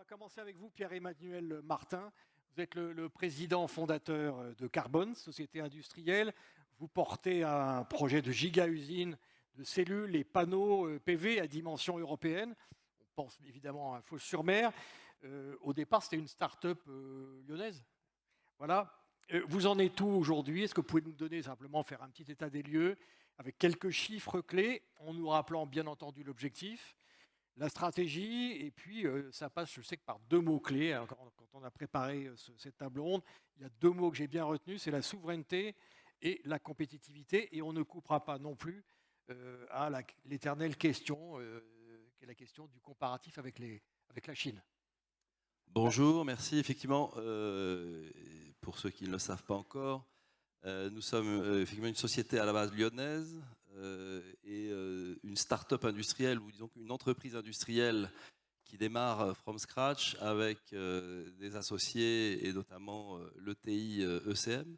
va commencer avec vous, Pierre-Emmanuel Martin. Vous êtes le président fondateur de Carbone, société industrielle. Vous portez un projet de giga-usine de cellules et panneaux PV à dimension européenne. On pense évidemment à Fos-sur-Mer. Au départ, c'était une start-up lyonnaise. Voilà. Vous en êtes où aujourd'hui? Est-ce que vous pouvez nous donner simplement, faire un petit état des lieux avec quelques chiffres clés, en nous rappelant bien entendu l'objectif, la stratégie, et puis ça passe, je sais que par deux mots-clés. Alors, quand on a préparé cette table ronde, il y a deux mots que j'ai bien retenus, c'est la souveraineté et la compétitivité, et on ne coupera pas non plus à l'éternelle question, qui est la question du comparatif avec la Chine. Bonjour, merci. Effectivement, pour ceux qui ne le savent pas encore, nous sommes effectivement une société à la base lyonnaise et une start-up industrielle, ou disons une entreprise industrielle qui démarre from scratch avec des associés et notamment l'ETI ECM.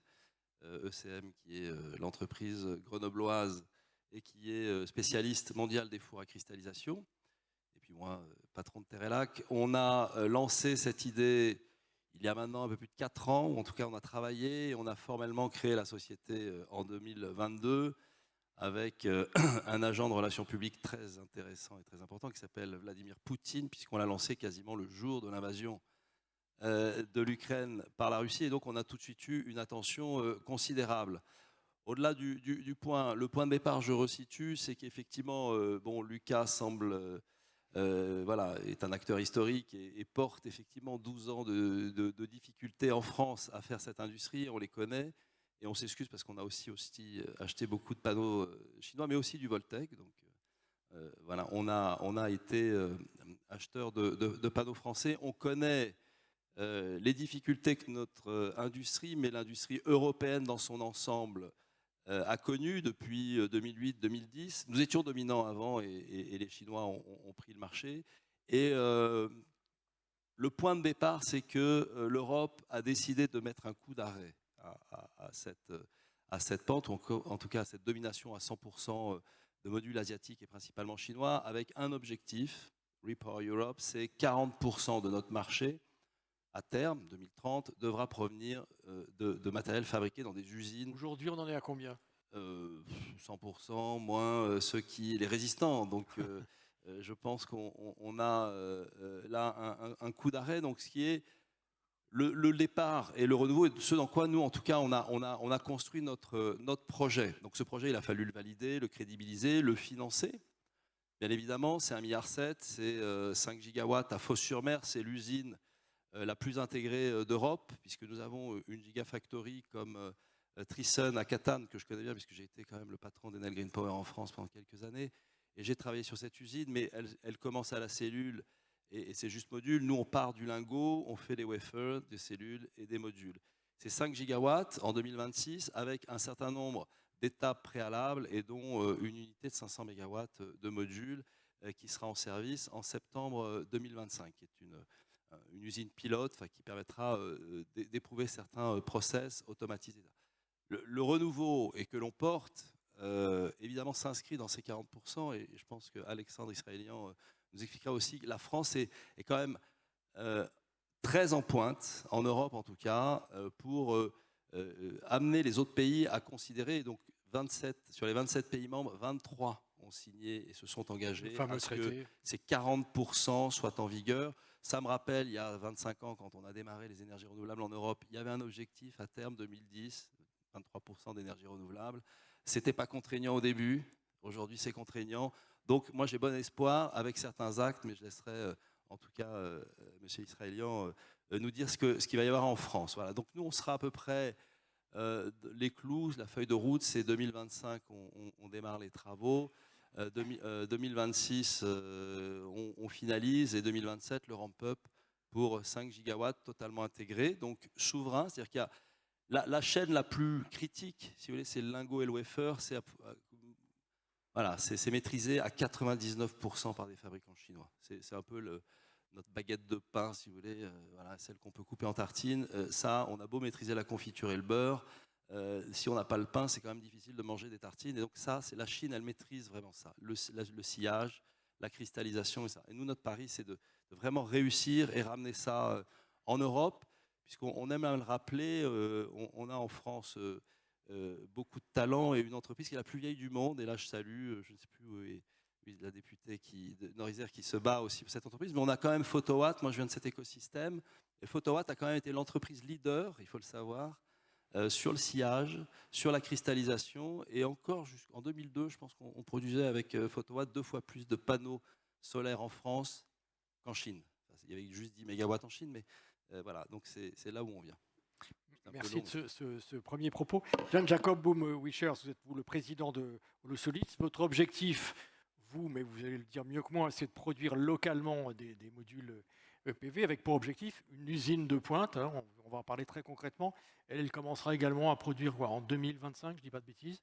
ECM qui est l'entreprise grenobloise et qui est spécialiste mondial des fours à cristallisation. Et puis moi, patron de Terre et Lac. On a lancé cette idée il y a maintenant un peu plus de 4 ans, ou en tout cas on a travaillé, et on a formellement créé la société en 2022 avec un agent de relations publiques très intéressant et très important qui s'appelle Vladimir Poutine, puisqu'on l'a lancé quasiment le jour de l'invasion de l'Ukraine par la Russie, et donc on a tout de suite eu une attention considérable. Au-delà du point, le point de départ, je resitue, c'est qu'effectivement, bon, Lucas semble... voilà, est un acteur historique et porte effectivement 12 ans de difficultés en France à faire cette industrie, on les connaît, et on s'excuse parce qu'on a aussi acheté beaucoup de panneaux chinois, mais aussi du Voltec, donc voilà, on a été acheteur de panneaux français, on connaît les difficultés que notre industrie, mais l'industrie européenne dans son ensemble, a connu depuis 2008-2010. Nous étions dominants avant et les Chinois ont pris le marché. Et le point de départ, c'est que l'Europe a décidé de mettre un coup d'arrêt à cette pente, ou en tout cas à cette domination à 100% de modules asiatiques et principalement chinois, avec un objectif, Repower Europe, c'est 40% de notre marché à terme, 2030, devra provenir de matériel fabriqué dans des usines. Aujourd'hui, on en est à combien? 100%, moins les résistants. Donc, je pense qu'on a là un coup d'arrêt. Donc, ce qui est le départ et le renouveau, et ce dans quoi nous, en tout cas, on a construit notre projet. Donc, ce projet, il a fallu le valider, le crédibiliser, le financer. Bien évidemment, c'est 1,7 milliard, c'est 5 gigawatts à Fos-sur-Mer, c'est l'usine la plus intégrée d'Europe, puisque nous avons une gigafactory comme Thyssen à Catane, que je connais bien, puisque j'ai été quand même le patron d'Enel Green Power en France pendant quelques années, et j'ai travaillé sur cette usine, mais elle commence à la cellule, et c'est juste module. Nous, on part du lingot, on fait des wafers, des cellules et des modules. C'est 5 gigawatts en 2026, avec un certain nombre d'étapes préalables, et dont une unité de 500 mégawatts de modules qui sera en service en septembre 2025, qui est une usine pilote qui permettra d'éprouver certains process automatisés. Le renouveau et que l'on porte, évidemment, s'inscrit dans ces 40%, et je pense qu'Alexandre Israélian nous expliquera aussi que la France est quand même très en pointe, en Europe en tout cas, pour amener les autres pays à considérer. Donc sur les 27 pays membres, 23 ont signé et se sont engagés à ce que ces 40% soient en vigueur. Ça me rappelle, il y a 25 ans, quand on a démarré les énergies renouvelables en Europe, il y avait un objectif à terme 2010, 23% d'énergie renouvelable. Ce n'était pas contraignant au début, aujourd'hui c'est contraignant. Donc moi j'ai bon espoir avec certains actes, mais je laisserai en tout cas M. Israélian nous dire ce qu'il va y avoir en France. Voilà. Donc nous on sera à peu près les clous, la feuille de route, c'est 2025, on démarre les travaux. 2026, on finalise, et 2027, le ramp-up pour 5 gigawatts totalement intégrés, donc souverain, c'est-à-dire qu'il y a la chaîne la plus critique, si vous voulez, c'est le lingot et le wafer, voilà, c'est maîtrisé à 99% par des fabricants chinois. C'est un peu notre baguette de pain, si vous voulez, voilà, celle qu'on peut couper en tartines. Ça, on a beau maîtriser la confiture et le beurre, si on n'a pas le pain, c'est quand même difficile de manger des tartines. Et donc ça, c'est la Chine, elle maîtrise vraiment ça. Le sillage, la cristallisation et ça. Et nous, notre pari, c'est vraiment réussir et ramener ça en Europe, puisqu'on aime le rappeler, on a en France beaucoup de talent et une entreprise qui est la plus vieille du monde. Et là, je salue, je ne sais plus où est la députée de Nord-Isère qui se bat aussi pour cette entreprise, mais on a quand même Photowatt. Moi, je viens de cet écosystème. Et Photowatt a quand même été l'entreprise leader, il faut le savoir, sur le sillage, sur la cristallisation. Et encore jusqu'en 2002, je pense qu'on produisait avec Photowatt 2 fois plus de panneaux solaires en France qu'en Chine. Il y avait juste 10 mégawatts en Chine, mais voilà, donc c'est là où on vient. Merci de ce premier propos. Jan-Jacob Boom-Wichers, vous êtes le président de Holosolis. Votre objectif, mais vous allez le dire mieux que moi, c'est de produire localement des modules EPV avec pour objectif une usine de pointe. Hein, on va en parler très concrètement. Elle commencera également à produire en 2025, je ne dis pas de bêtises.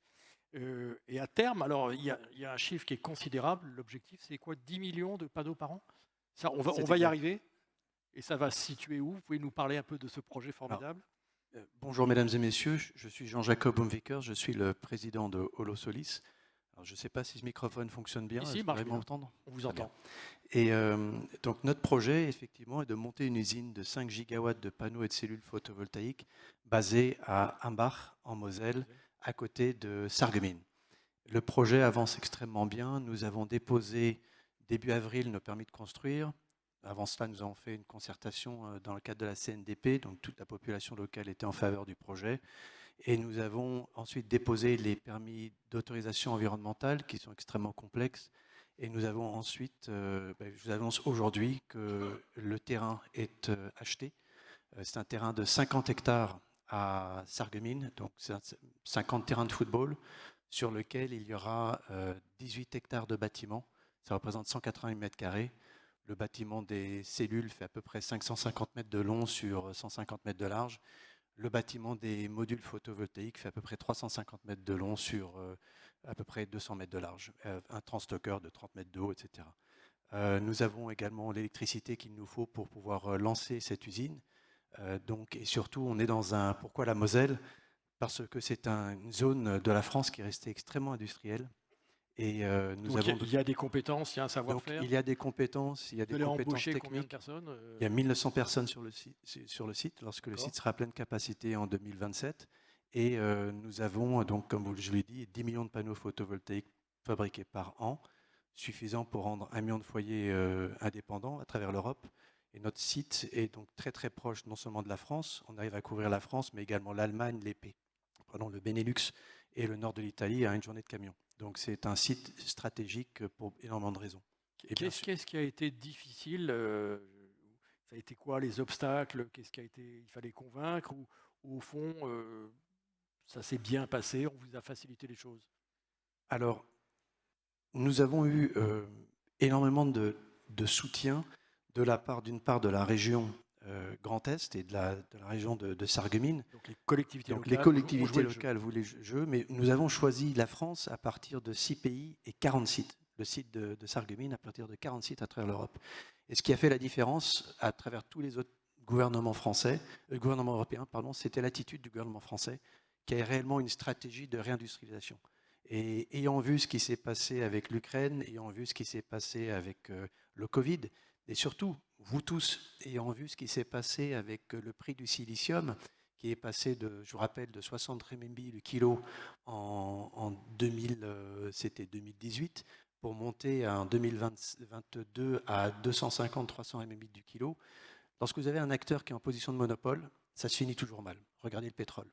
Et à terme, alors il y a un chiffre qui est considérable. L'objectif, c'est quoi? 10 millions de panneaux par an? Ça, on va y arriver. Et ça va se situer où? Vous pouvez nous parler un peu de ce projet formidable? Bonjour mesdames et messieurs, je suis Jean-Jacob Boom-Wichers, je suis le président de Holosolis. Alors, je ne sais pas si ce microphone fonctionne bien. Ici, vous m'entendre? On vous entend. Et donc notre projet, effectivement, est de monter une usine de 5 gigawatts de panneaux et de cellules photovoltaïques basée à Hambach, en Moselle, à côté de Sarreguemines. Le projet avance extrêmement bien. Nous avons déposé début avril nos permis de construire. Avant cela, nous avons fait une concertation dans le cadre de la CNDP, donc toute la population locale était en faveur du projet. Et nous avons ensuite déposé les permis d'autorisation environnementale qui sont extrêmement complexes. Et nous avons ensuite, je vous annonce aujourd'hui que le terrain est acheté. C'est un terrain de 50 hectares à Sarreguemines, donc c'est 50 terrains de football sur lequel il y aura 18 hectares de bâtiments. Ça représente 180 mètres carrés. Le bâtiment des cellules fait à peu près 550 mètres de long sur 150 mètres de large. Le bâtiment des modules photovoltaïques fait à peu près 350 mètres de long sur à peu près 200 mètres de large. Un transstockeur de 30 mètres de haut, etc. Nous avons également l'électricité qu'il nous faut pour pouvoir lancer cette usine. Et surtout, on est dans un... Pourquoi la Moselle? Parce que c'est une zone de la France qui est restée extrêmement industrielle. Et il y a des compétences, il y a un savoir-faire. Il y a des compétences, il y a des compétences techniques. Combien de personnes? Il y a 1900 personnes sur le site lorsque le site sera à pleine capacité en 2027. Et nous avons, donc, comme je l'ai dit, 10 millions de panneaux photovoltaïques fabriqués par an, suffisant pour rendre 1 million de foyers indépendants à travers l'Europe. Et notre site est donc très très proche non seulement de la France, on arrive à couvrir la France, mais également l'Allemagne, le Benelux et le nord de l'Italie à une journée de camion. Donc c'est un site stratégique pour énormément de raisons. Qu'est-ce qui a été difficile? Ça a été quoi les obstacles? Il fallait convaincre ou au fond ça s'est bien passé, on vous a facilité les choses? Alors, nous avons eu énormément de soutien de la part d'une part de la région Grand Est et de la région de Sarreguemines. Donc les collectivités locales voulaient le jeu, mais nous avons choisi la France à partir de 6 pays et 40 sites. Le site de Sarreguemines à partir de 40 sites à travers l'Europe. Et ce qui a fait la différence à travers tous les autres gouvernements européens, c'était l'attitude du gouvernement français qui a réellement une stratégie de réindustrialisation. Et ayant vu ce qui s'est passé avec l'Ukraine, ayant vu ce qui s'est passé avec le Covid, et surtout, vous tous, ayant vu ce qui s'est passé avec le prix du silicium, qui est passé je vous rappelle, de 60 RMB le kilo en 2018, pour monter en 2022 à 250-300 RMB du kilo. Lorsque vous avez un acteur qui est en position de monopole, ça se finit toujours mal. Regardez le pétrole.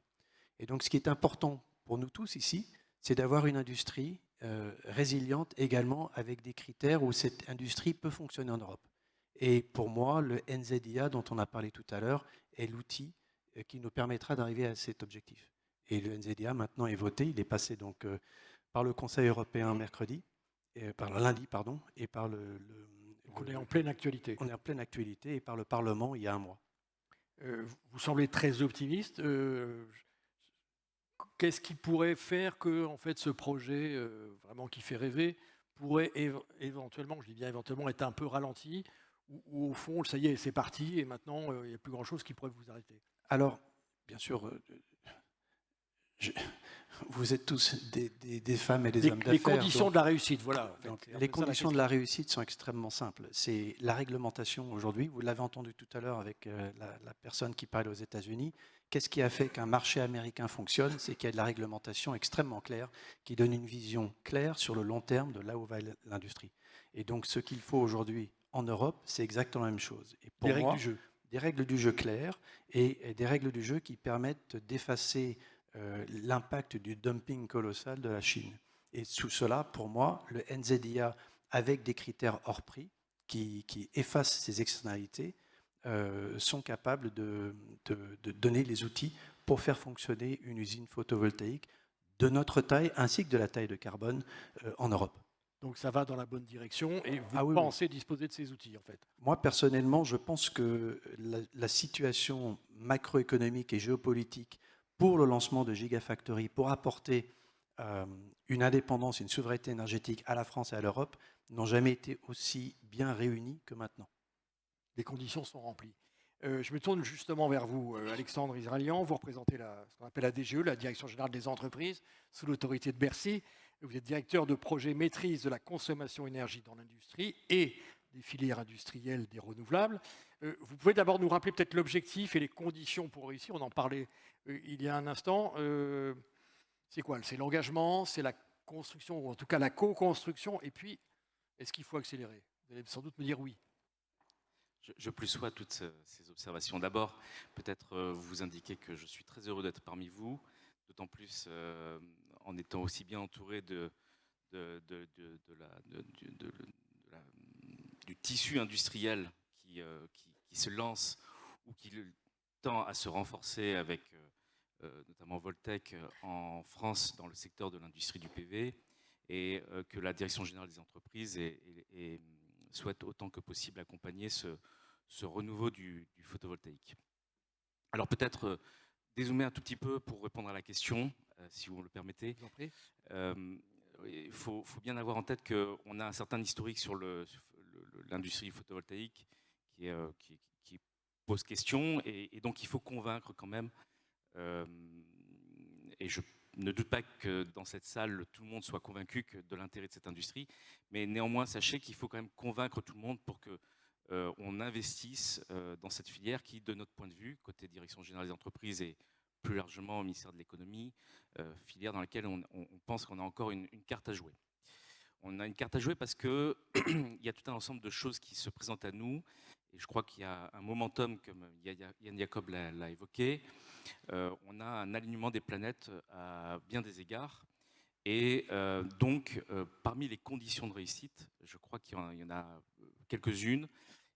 Et donc, ce qui est important pour nous tous ici, c'est d'avoir une industrie résiliente également avec des critères où cette industrie peut fonctionner en Europe. Et pour moi, le NZIA dont on a parlé tout à l'heure est l'outil qui nous permettra d'arriver à cet objectif. Et le NZIA maintenant est voté, il est passé donc par le Conseil européen lundi, et par on est en pleine actualité. On est en pleine actualité et par le Parlement il y a un mois. Vous semblez très optimiste. Qu'est-ce qui pourrait faire que en fait, ce projet vraiment qui fait rêver pourrait éventuellement, je dis bien éventuellement, être un peu ralenti ou au fond, ça y est, c'est parti et maintenant, il n'y a plus grand-chose qui pourrait vous arrêter? Alors, bien sûr, Vous êtes tous des femmes et des hommes d'affaires. Les conditions de la réussite, voilà. En fait, les conditions de la réussite sont extrêmement simples. C'est la réglementation aujourd'hui. Vous l'avez entendu tout à l'heure avec la personne qui parle aux États-Unis. Qu'est-ce qui a fait qu'un marché américain fonctionne? C'est qu'il y a de la réglementation extrêmement claire qui donne une vision claire sur le long terme de là où va l'industrie. Et donc, ce qu'il faut aujourd'hui en Europe, c'est exactement la même chose. Et pour des règles moi, du jeu. Des règles du jeu claires et des règles du jeu qui permettent d'effacer l'impact du dumping colossal de la Chine. Et sous cela, pour moi, le NZIA, avec des critères hors prix qui effacent ces externalités, sont capables de donner les outils pour faire fonctionner une usine photovoltaïque de notre taille ainsi que de la taille de Carbone en Europe. Donc ça va dans la bonne direction et vous pensez disposer de ces outils en fait? Moi personnellement, je pense que la situation macroéconomique et géopolitique pour le lancement de Gigafactory, pour apporter une indépendance, une souveraineté énergétique à la France et à l'Europe, n'ont jamais été aussi bien réunies que maintenant. Les conditions sont remplies. Je me tourne justement vers vous, Alexandre Israélian. Vous représentez ce qu'on appelle la DGE, la Direction Générale des Entreprises, sous l'autorité de Bercy. Vous êtes directeur de projet maîtrise de la consommation énergie dans l'industrie et des filières industrielles des renouvelables. Vous pouvez d'abord nous rappeler peut-être l'objectif et les conditions pour réussir. On en parlait il y a un instant. C'est quoi? C'est l'engagement, c'est la construction, ou en tout cas la co-construction. Et puis, est-ce qu'il faut accélérer? Vous allez sans doute me dire oui. Je plus sois toutes ces observations. D'abord, peut-être vous indiquer que je suis très heureux d'être parmi vous, d'autant plus en étant aussi bien entouré du tissu industriel qui se lance ou qui tend à se renforcer avec notamment Voltec en France dans le secteur de l'industrie du PV, et que la Direction Générale des Entreprises souhaite autant que possible accompagner ce renouveau du photovoltaïque. Alors peut-être dézoomer un tout petit peu pour répondre à la question, si vous me le permettez. Il faut bien avoir en tête qu'on a un certain historique sur l'industrie photovoltaïque qui pose question, et donc il faut convaincre quand même, et je ne doute pas que dans cette salle, tout le monde soit convaincu de l'intérêt de cette industrie, mais néanmoins, sachez qu'il faut quand même convaincre tout le monde pour qu'on investisse dans cette filière qui, de notre point de vue, côté Direction Générale des Entreprises et plus largement au ministère de l'Économie, filière dans laquelle on pense qu'on a encore une carte à jouer. On a une carte à jouer parce qu'il y a tout un ensemble de choses qui se présentent à nous, et je crois qu'il y a un momentum, comme Yann Jacob l'a évoqué. On a un alignement des planètes à bien des égards, et donc parmi les conditions de réussite, je crois qu'il y en a quelques-unes,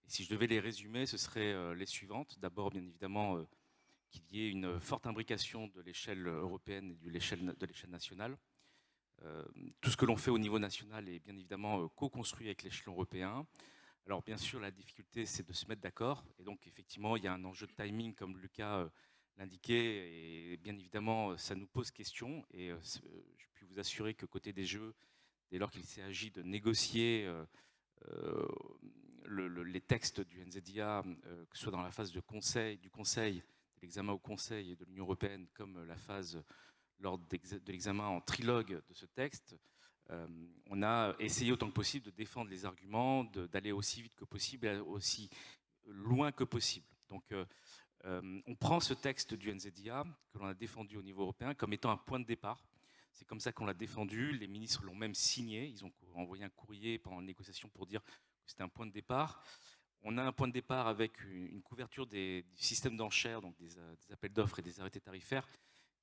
et si je devais les résumer, ce seraient les suivantes. D'abord, bien évidemment, qu'il y ait une forte imbrication de l'échelle européenne et de l'échelle nationale. Tout ce que l'on fait au niveau national est bien évidemment co-construit avec l'échelon européen. Alors bien sûr, la difficulté, c'est de se mettre d'accord, et donc effectivement, il y a un enjeu de timing, comme Lucas l'indiquait, et bien évidemment, ça nous pose question, et je puis vous assurer que côté des jeux, dès lors qu'il s'agit de négocier les textes du NZIA, que ce soit dans la phase du conseil, de l'examen au Conseil et de l'Union européenne, comme la phase lors de l'examen en trilogue de ce texte, on a essayé autant que possible de défendre les arguments, d'aller aussi vite que possible et aussi loin que possible. Donc on prend ce texte du NZIA que l'on a défendu au niveau européen comme étant un point de départ. C'est comme ça qu'on l'a défendu. Les ministres l'ont même signé. Ils ont envoyé un courrier pendant la négociation pour dire que c'était un point de départ. On a un point de départ avec une couverture du système d'enchères, donc des appels d'offres et des arrêtés tarifaires,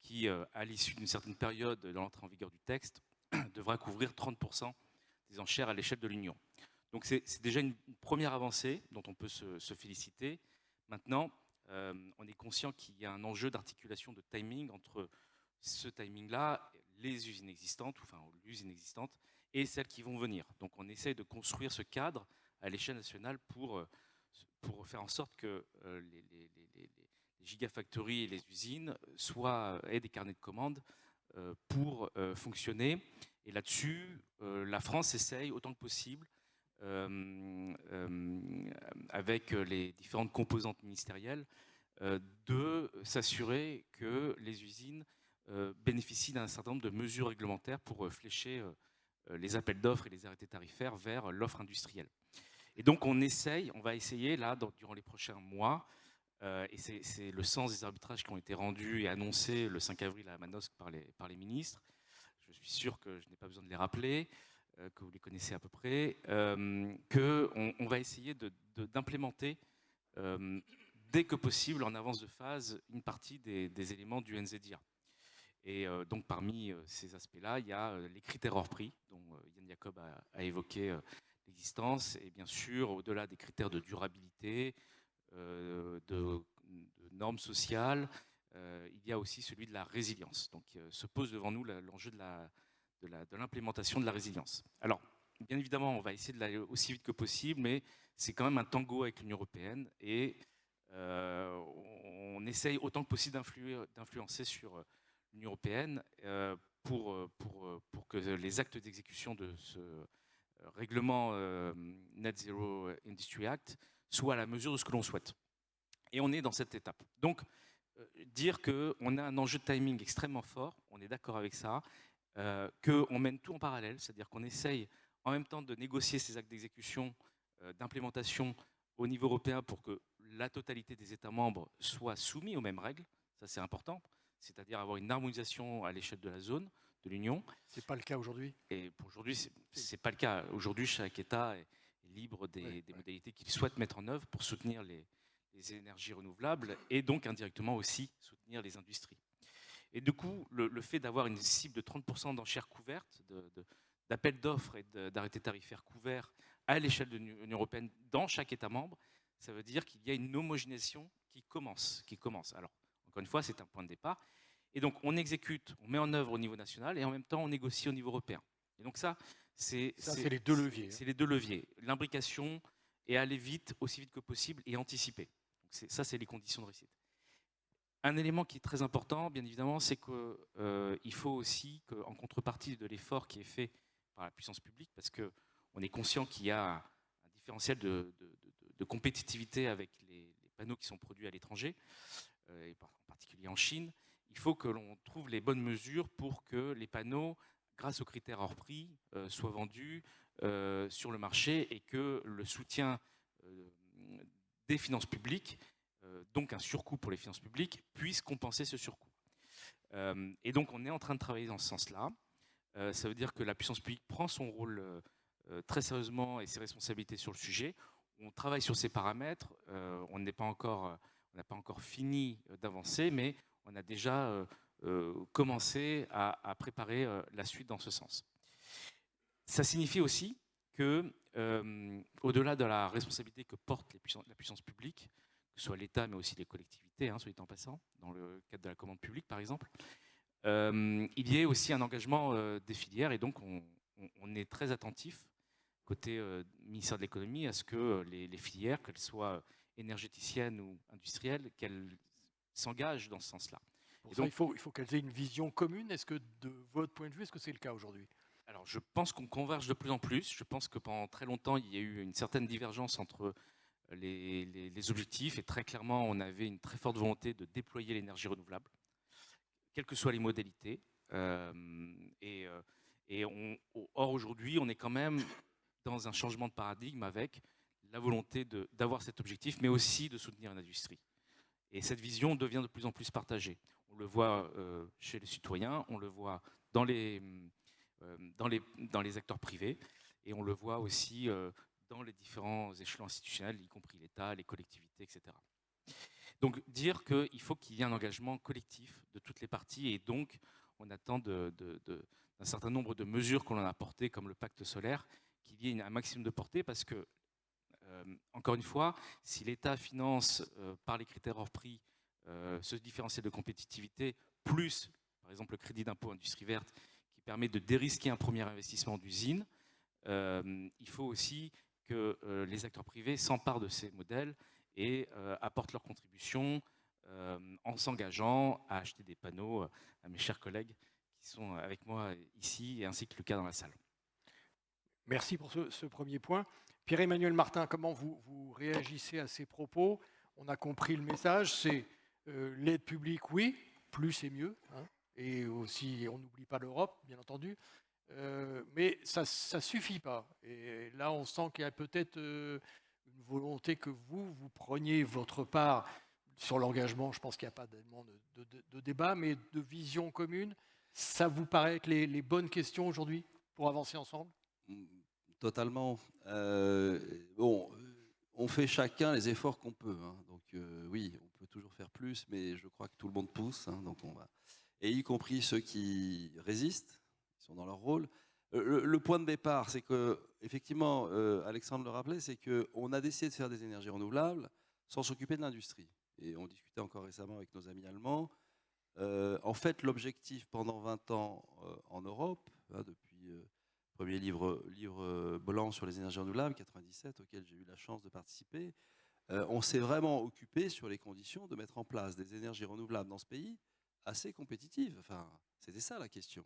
qui, à l'issue d'une certaine période de l'entrée en vigueur du texte, devra couvrir 30% des enchères à l'échelle de l'Union. Donc c'est déjà une première avancée dont on peut se féliciter. Maintenant, on est conscient qu'il y a un enjeu d'articulation, de timing entre ce timing-là, les usines existantes, enfin l'usine existante, et celles qui vont venir. Donc on essaye de construire ce cadre à l'échelle nationale pour faire en sorte que les gigafactories et les usines aient des carnets de commandes pour fonctionner. Et là-dessus, la France essaye autant que possible, avec les différentes composantes ministérielles, de s'assurer que les usines bénéficient d'un certain nombre de mesures réglementaires pour flécher les appels d'offres et les arrêtés tarifaires vers l'offre industrielle. Et donc on va essayer là, durant les prochains mois, et c'est le sens des arbitrages qui ont été rendus et annoncés le 5 avril à Manosque par les ministres. Je suis sûr que je n'ai pas besoin de les rappeler, que vous les connaissez à peu près, qu'on va essayer d'implémenter dès que possible, en avance de phase, une partie des éléments du NZIA. Et donc parmi ces aspects-là, il y a les critères hors prix, dont Yann Jacob a évoqué l'existence, et bien sûr, au-delà des critères de durabilité, de normes sociales, il y a aussi celui de la résilience. Donc se pose devant nous l'enjeu de l'implémentation de la résilience. Alors, bien évidemment, on va essayer de l'aller aussi vite que possible, mais c'est quand même un tango avec l'Union européenne, et on essaye autant que possible d'influencer sur l'Union européenne pour que les actes d'exécution de ce règlement Net Zero Industry Act soient à la mesure de ce que l'on souhaite. Et on est dans cette étape. Donc, dire qu'on a un enjeu de timing extrêmement fort, on est d'accord avec ça, qu'on mène tout en parallèle, c'est-à-dire qu'on essaye en même temps de négocier ces actes d'exécution, d'implémentation au niveau européen pour que la totalité des États membres soient soumis aux mêmes règles, ça c'est important, c'est-à-dire avoir une harmonisation à l'échelle de la zone, de l'Union. Ce n'est pas le cas aujourd'hui. Et pour aujourd'hui, ce n'est pas le cas. Aujourd'hui, chaque État est libre des modalités qu'il souhaite mettre en œuvre pour soutenir les énergies renouvelables et donc indirectement aussi soutenir les industries. Et du coup, le fait d'avoir une cible de 30% d'enchères couvertes, d'appels d'offres et d'arrêtés tarifaires couverts à l'échelle de l'Union européenne dans chaque État membre, ça veut dire qu'il y a une homogénéisation qui commence. Alors, encore une fois, c'est un point de départ. Et donc, on exécute, on met en œuvre au niveau national et en même temps, on négocie au niveau européen. Et donc ça, c'est les deux leviers. C'est les deux leviers. L'imbrication et aller vite, aussi vite que possible et anticiper. Donc ça, c'est les conditions de réussite. Un élément qui est très important, bien évidemment, c'est qu'il faut aussi qu'en contrepartie de l'effort qui est fait par la puissance publique, parce qu'on est conscient qu'il y a un différentiel de compétitivité avec les panneaux qui sont produits à l'étranger, et en particulier en Chine, il faut que l'on trouve les bonnes mesures pour que les panneaux, grâce aux critères hors prix, soient vendus sur le marché et que le soutien des finances publiques, donc un surcoût pour les finances publiques, puisse compenser ce surcoût. Et donc on est en train de travailler dans ce sens-là. Ça veut dire que la puissance publique prend son rôle très sérieusement et ses responsabilités sur le sujet. On travaille sur ces paramètres. On n'a pas encore fini d'avancer, mais on a déjà commencé à préparer la suite dans ce sens. Ça signifie aussi que, au-delà de la responsabilité que porte la puissance publique, que ce soit l'État, mais aussi les collectivités, soit dit en passant, dans le cadre de la commande publique, par exemple, il y a aussi un engagement des filières, et donc on est très attentif, côté ministère de l'économie, à ce que les filières, qu'elles soient énergéticiennes ou industrielles, qu'elles s'engagent dans ce sens-là. Pour ça, il faut qu'elles aient une vision commune. Est-ce que, de votre point de vue, est-ce que c'est le cas aujourd'hui ? Alors, je pense qu'on converge de plus en plus. Je pense que pendant très longtemps, il y a eu une certaine divergence entre les objectifs, et très clairement, on avait une très forte volonté de déployer l'énergie renouvelable, quelles que soient les modalités. Or, aujourd'hui, on est quand même dans un changement de paradigme avec la volonté d'avoir cet objectif, mais aussi de soutenir l'industrie. Et cette vision devient de plus en plus partagée. On le voit chez les citoyens, on le voit dans les acteurs privés, et on le voit aussi dans les différents échelons institutionnels, y compris l'État, les collectivités, etc. Donc dire qu'il faut qu'il y ait un engagement collectif de toutes les parties, et donc on attend d'un certain nombre de mesures qu'on a apportées, comme le pacte solaire, qu'il y ait un maximum de portée, parce que, encore une fois, si l'État finance par les critères hors prix ce différentiel de compétitivité, plus par exemple le crédit d'impôt industrie verte qui permet de dérisquer un premier investissement d'usine, il faut aussi que les acteurs privés s'emparent de ces modèles et apportent leur contribution en s'engageant à acheter des panneaux à mes chers collègues qui sont avec moi ici, et ainsi que le cas dans la salle. Merci pour ce premier point. Pierre-Emmanuel Martin, comment vous réagissez à ces propos ? On a compris le message, c'est l'aide publique, oui, plus et mieux, et aussi, on n'oublie pas l'Europe, bien entendu. Mais ça ne suffit pas. Et là, on sent qu'il y a peut-être une volonté que vous preniez votre part sur l'engagement. Je pense qu'il n'y a pas tellement de débat, mais de vision commune. Ça vous paraît être les bonnes questions aujourd'hui pour avancer ensemble? Totalement. Bon, on fait chacun les efforts qu'on peut, hein. Donc oui, on peut toujours faire plus, mais je crois que tout le monde pousse, hein. Donc on va, et y compris ceux qui résistent, qui sont dans leur rôle. Le point de départ, c'est que effectivement, Alexandre le rappelait, c'est qu'on a décidé de faire des énergies renouvelables sans s'occuper de l'industrie. Et on discutait encore récemment avec nos amis allemands. En fait, l'objectif pendant 20 ans en Europe, hein, depuis premier livre blanc sur les énergies renouvelables, 97, auquel j'ai eu la chance de participer, on s'est vraiment occupé sur les conditions de mettre en place des énergies renouvelables dans ce pays assez compétitives. Enfin, c'était ça la question.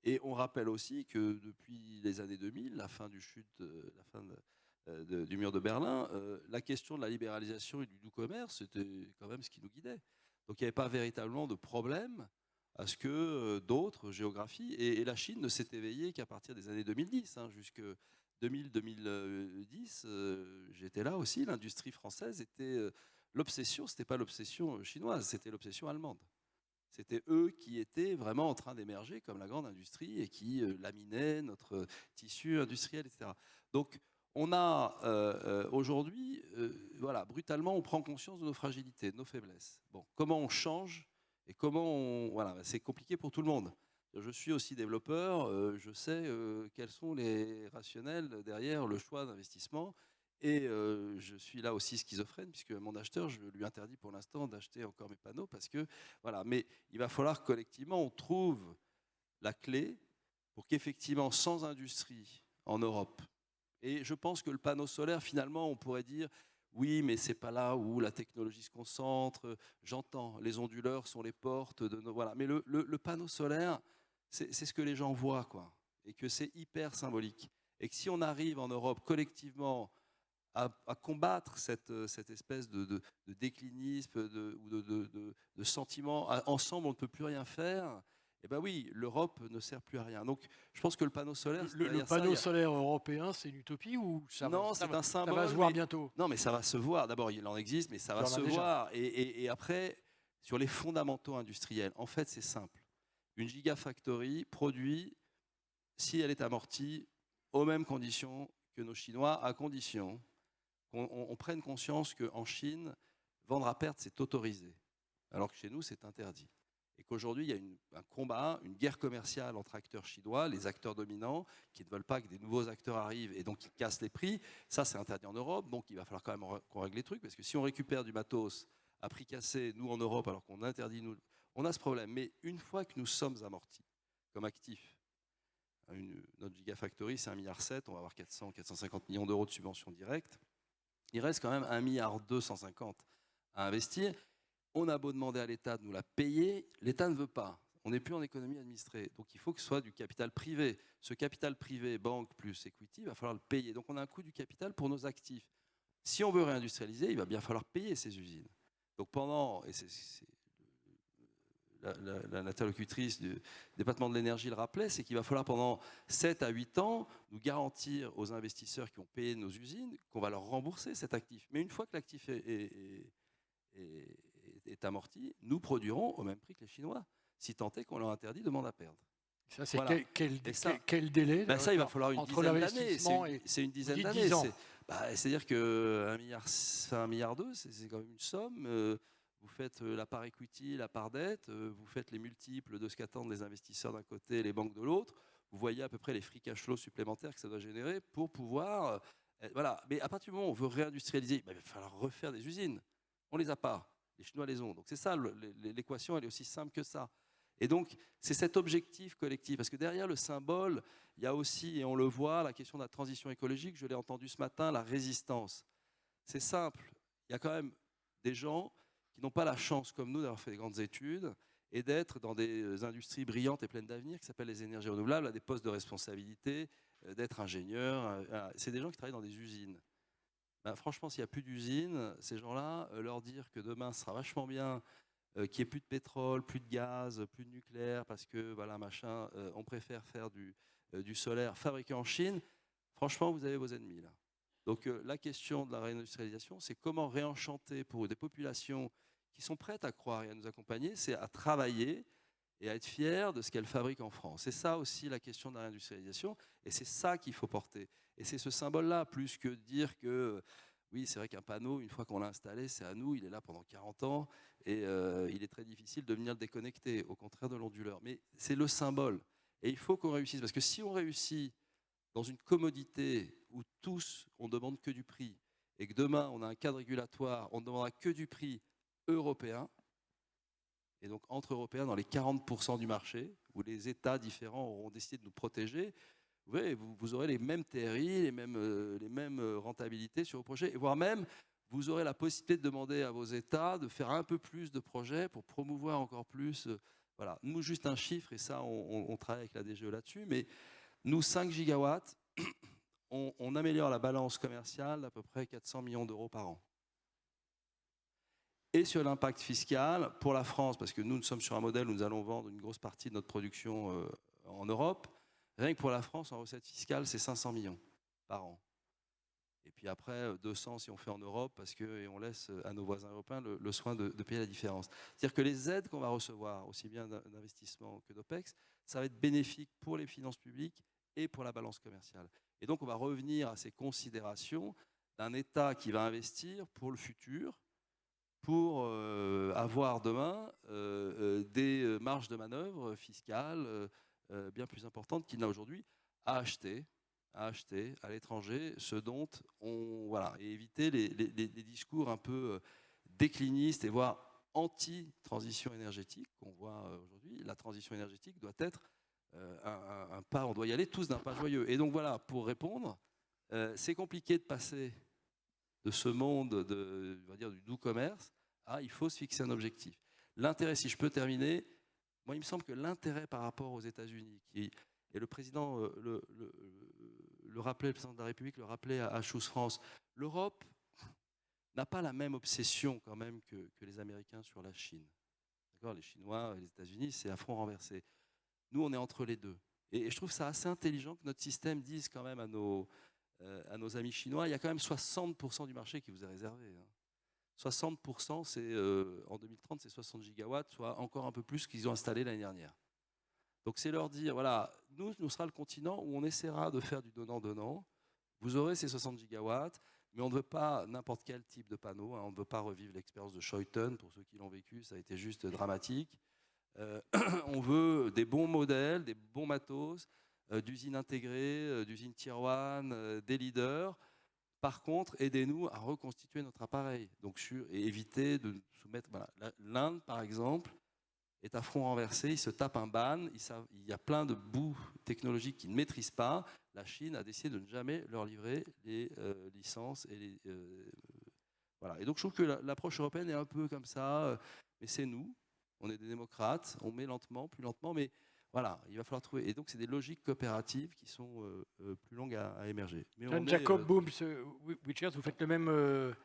Et on rappelle aussi que depuis les années 2000, la fin du mur de Berlin, la question de la libéralisation et du doux commerce, c'était quand même ce qui nous guidait. Donc il n'y avait pas véritablement de problème à ce que d'autres géographies, et la Chine ne s'est éveillée qu'à partir des années 2010, hein, jusque 2000-2010, j'étais là aussi, l'industrie française était l'obsession, c'était pas l'obsession chinoise, c'était l'obsession allemande. C'était eux qui étaient vraiment en train d'émerger comme la grande industrie et qui laminaient notre tissu industriel, etc. Donc, on a aujourd'hui, voilà, brutalement, on prend conscience de nos fragilités, de nos faiblesses. Bon, comment on change et comment on... Voilà, c'est compliqué pour tout le monde. Je suis aussi développeur, je sais quels sont les rationnels derrière le choix d'investissement. Et je suis là aussi schizophrène, puisque mon acheteur, je lui interdis pour l'instant d'acheter encore mes panneaux, parce que, voilà, mais il va falloir collectivement, on trouve la clé pour qu'effectivement, sans industrie en Europe, et je pense que le panneau solaire, finalement, on pourrait dire, oui, mais c'est pas là où la technologie se concentre, j'entends, les onduleurs sont les portes de nos... Voilà, mais le panneau solaire, c'est ce que les gens voient, quoi, et que c'est hyper symbolique. Et que si on arrive en Europe collectivement à combattre cette espèce de déclinisme ou de sentiment. Ensemble, on ne peut plus rien faire. Eh bien oui, l'Europe ne sert plus à rien. Donc, je pense que le panneau solaire... Le panneau solaire européen, c'est une utopie ou non, c'est un symbole. Ça va se voir bientôt? Non, mais ça va se voir. D'abord, il en existe, mais ça va se voir. Et après, sur les fondamentaux industriels, en fait, c'est simple. Une gigafactory produit, si elle est amortie, aux mêmes conditions que nos Chinois, à condition qu'on prenne conscience qu'en Chine, vendre à perte, c'est autorisé, alors que chez nous, c'est interdit. Et qu'aujourd'hui, il y a un combat, une guerre commerciale entre acteurs chinois, les acteurs dominants, qui ne veulent pas que des nouveaux acteurs arrivent et donc qui cassent les prix. Ça, c'est interdit en Europe, donc il va falloir quand même qu'on règle les trucs, parce que si on récupère du matos à prix cassé, nous, en Europe, alors qu'on interdit, nous, on a ce problème. Mais une fois que nous sommes amortis comme actifs, notre Gigafactory, c'est 1,7 milliard, on va avoir 450 millions d'euros de subventions directes. Il reste quand même 1,250 milliard à investir. On a beau demander à l'État de nous la payer, l'État ne veut pas. On n'est plus en économie administrée. Donc il faut que ce soit du capital privé. Ce capital privé, banque plus equity, il va falloir le payer. Donc on a un coût du capital pour nos actifs. Si on veut réindustrialiser, il va bien falloir payer ces usines. Donc pendant, et c'est l'interlocutrice du département de l'énergie le rappelait, c'est qu'il va falloir pendant 7 à 8 ans nous garantir aux investisseurs qui ont payé nos usines qu'on va leur rembourser cet actif. Mais une fois que l'actif est amorti, nous produirons au même prix que les Chinois, si tant est qu'on leur interdit de vente à perdre. Ça, c'est voilà. Quel délai ça, il va falloir une dizaine d'années. C'est une dizaine d'années. C'est-à-dire que 1,2 milliard, c'est quand même une somme. Vous faites la part equity, la part dette, vous faites les multiples de ce qu'attendent les investisseurs d'un côté et les banques de l'autre. Vous voyez à peu près les free cash flow supplémentaires que ça doit générer pour pouvoir... voilà. Mais à partir du moment où on veut réindustrialiser, il va falloir refaire des usines. On ne les a pas. Les Chinois les ont. Donc c'est ça, l'équation, elle est aussi simple que ça. Et donc, c'est cet objectif collectif. Parce que derrière le symbole, il y a aussi, et on le voit, la question de la transition écologique. Je l'ai entendu ce matin, la résistance. C'est simple. Il y a quand même des gens qui n'ont pas la chance, comme nous, d'avoir fait des grandes études et d'être dans des industries brillantes et pleines d'avenir qui s'appellent les énergies renouvelables, à des postes de responsabilité, d'être ingénieur. C'est des gens qui travaillent dans des usines. Ben, franchement, s'il n'y a plus d'usines, ces gens-là, leur dire que demain sera vachement bien qu'il n'y ait plus de pétrole, plus de gaz, plus de nucléaire, parce que voilà, machin, on préfère faire du solaire fabriqué en Chine, franchement, vous avez vos ennemis là. Donc la question de la réindustrialisation, c'est comment réenchanter pour des populations qui sont prêtes à croire et à nous accompagner, c'est à travailler et à être fiers de ce qu'elles fabriquent en France. C'est ça aussi la question de la réindustrialisation, et c'est ça qu'il faut porter. Et c'est ce symbole-là, plus que de dire que, oui, c'est vrai qu'un panneau, une fois qu'on l'a installé, c'est à nous, il est là pendant 40 ans, et il est très difficile de venir le déconnecter, au contraire de l'onduleur. Mais c'est le symbole. Et il faut qu'on réussisse, parce que si on réussit dans une commodité où tous, on ne demande que du prix, et que demain, on a un cadre régulatoire, on ne demandera que du prix européen, et donc entre Européens dans les 40% du marché, où les États différents auront décidé de nous protéger, vous aurez les mêmes TRI, les mêmes rentabilités sur vos projets, et voire même, vous aurez la possibilité de demander à vos États de faire un peu plus de projets pour promouvoir encore plus. Voilà, nous, juste un chiffre, et ça, on travaille avec la DGE là-dessus, mais nous, 5 gigawatts, on améliore la balance commerciale d'à peu près 400 millions d'euros par an. Et sur l'impact fiscal pour la France, parce que nous sommes sur un modèle où nous allons vendre une grosse partie de notre production en Europe, rien que pour la France, en recettes fiscales, c'est 500 millions par an. Et puis après, 200 si on fait en Europe, parce qu'on laisse à nos voisins européens le soin de payer la différence. C'est-à-dire que les aides qu'on va recevoir, aussi bien d'investissement que d'OPEX, ça va être bénéfique pour les finances publiques et pour la balance commerciale. Et donc on va revenir à ces considérations d'un État qui va investir pour le futur, pour avoir demain des marges de manœuvre fiscales bien plus importantes qu'il n'a aujourd'hui à acheter à l'étranger ce dont on... Voilà, et éviter les discours un peu déclinistes et voire anti-transition énergétique qu'on voit aujourd'hui. La transition énergétique doit être un pas, on doit y aller tous d'un pas joyeux. Et donc voilà, pour répondre, c'est compliqué de passer de ce monde on va dire, du doux commerce à il faut se fixer un objectif. L'intérêt, si je peux terminer, moi il me semble que l'intérêt par rapport aux États-Unis, et le président le rappelait, le président de la République le rappelait à Choose France, l'Europe n'a pas la même obsession quand même que les Américains sur la Chine. D'accord, les Chinois et les États-Unis, c'est à front renversé. Nous, on est entre les deux. Et je trouve ça assez intelligent que notre système dise quand même à nos amis chinois, il y a quand même 60% du marché qui vous est réservé. 60%, c'est, en 2030, c'est 60 gigawatts, soit encore un peu plus qu'ils ont installé l'année dernière. Donc c'est leur dire, voilà, nous sera le continent où on essaiera de faire du donnant-donnant. Vous aurez ces 60 gigawatts, mais on ne veut pas n'importe quel type de panneau. On ne veut pas revivre l'expérience de Schouten. Pour ceux qui l'ont vécu, ça a été juste dramatique. On veut des bons modèles, des bons matos, d'usines intégrées, d'usines tier one, des leaders. Par contre, aidez-nous à reconstituer notre appareil et éviter de soumettre... Voilà. L'Inde, par exemple, est à front renversé, il se tape un ban, il y a plein de bouts technologiques qu'ils ne maîtrisent pas. La Chine a décidé de ne jamais leur livrer les licences. Voilà. Et donc je trouve que l'approche européenne est un peu comme ça, mais c'est nous, on est des démocrates, on met lentement, plus lentement, mais voilà, il va falloir trouver. Et donc c'est des logiques coopératives qui sont plus longues à émerger. Jacob Booms, Witchers, vous faites le même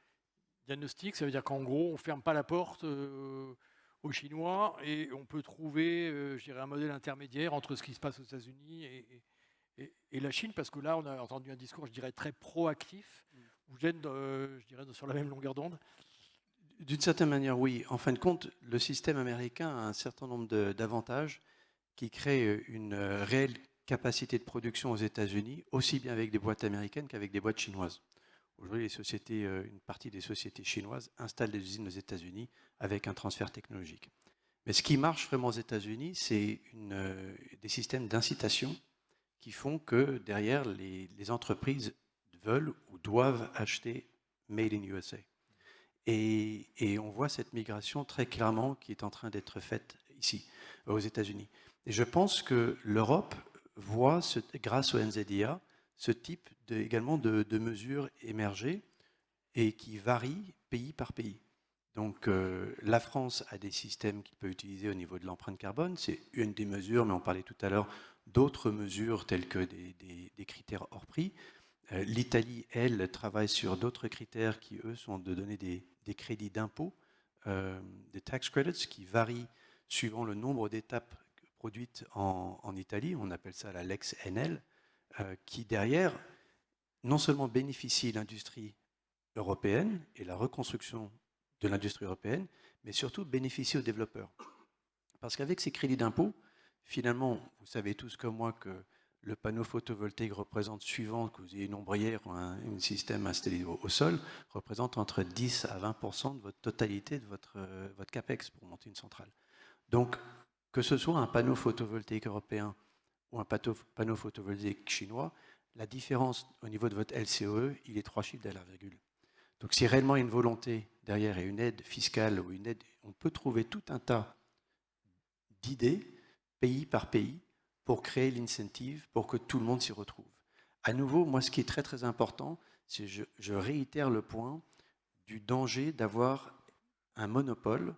diagnostic, ça veut dire qu'en gros, on ne ferme pas la porte aux Chinois et on peut trouver, je dirais, un modèle intermédiaire entre ce qui se passe aux États-Unis et la Chine, parce que là, on a entendu un discours, je dirais, très proactif. Vous êtes, je dirais, sur la même longueur d'onde. D'une certaine manière, oui. En fin de compte, le système américain a un certain nombre d'avantages qui créent une réelle capacité de production aux États-Unis, aussi bien avec des boîtes américaines qu'avec des boîtes chinoises. Aujourd'hui, une partie des sociétés chinoises installent des usines aux États-Unis avec un transfert technologique. Mais ce qui marche vraiment aux États-Unis, c'est des systèmes d'incitation qui font que derrière, les entreprises veulent ou doivent acheter Made in USA. Et on voit cette migration très clairement qui est en train d'être faite ici, aux États-Unis. Et je pense que l'Europe voit, grâce au NZIA, ce type également de mesures émerger et qui varient pays par pays. Donc la France a des systèmes qu'il peut utiliser au niveau de l'empreinte carbone. C'est une des mesures, mais on parlait tout à l'heure d'autres mesures telles que des critères hors prix. L'Italie, elle, travaille sur d'autres critères qui, eux, sont de donner des crédits d'impôt des tax credits qui varient suivant le nombre d'étapes produites en Italie. On appelle ça la Lex Enel, qui derrière, non seulement bénéficie l'industrie européenne et la reconstruction de l'industrie européenne, mais surtout bénéficie aux développeurs. Parce qu'avec ces crédits d'impôt, finalement, vous savez tous comme moi que le panneau photovoltaïque représente, suivant que vous ayez une ombrière ou un système installé au sol, représente entre 10 à 20% de votre totalité de votre CAPEX pour monter une centrale. Donc, que ce soit un panneau photovoltaïque européen ou un panneau photovoltaïque chinois, la différence au niveau de votre LCOE, il est 3 chiffres derrière la virgule. Donc, si réellement il y a une volonté derrière et une aide fiscale ou une aide, on peut trouver tout un tas d'idées, pays par pays, pour créer l'incentive, pour que tout le monde s'y retrouve. À nouveau, moi, ce qui est très très important, c'est que je réitère le point du danger d'avoir un monopole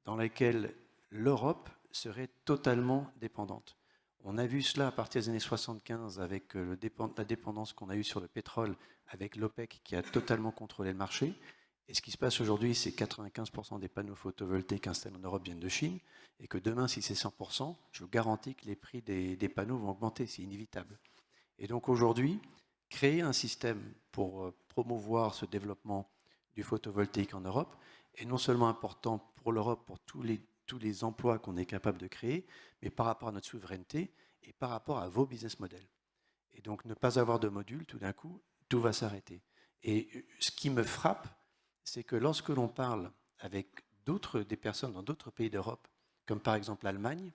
dans lequel l'Europe serait totalement dépendante. On a vu cela à partir des années 75 avec la dépendance qu'on a eue sur le pétrole, avec l'OPEC qui a totalement contrôlé le marché. Et ce qui se passe aujourd'hui, c'est que 95% des panneaux photovoltaïques installés en Europe viennent de Chine, et que demain, si c'est 100%, je vous garantis que les prix des panneaux vont augmenter, c'est inévitable. Et donc aujourd'hui, créer un système pour promouvoir ce développement du photovoltaïque en Europe est non seulement important pour l'Europe, pour tous les emplois qu'on est capable de créer, mais par rapport à notre souveraineté et par rapport à vos business models. Et donc ne pas avoir de module, tout d'un coup, tout va s'arrêter. Et ce qui me frappe, c'est que lorsque l'on parle avec des personnes dans d'autres pays d'Europe, comme par exemple l'Allemagne,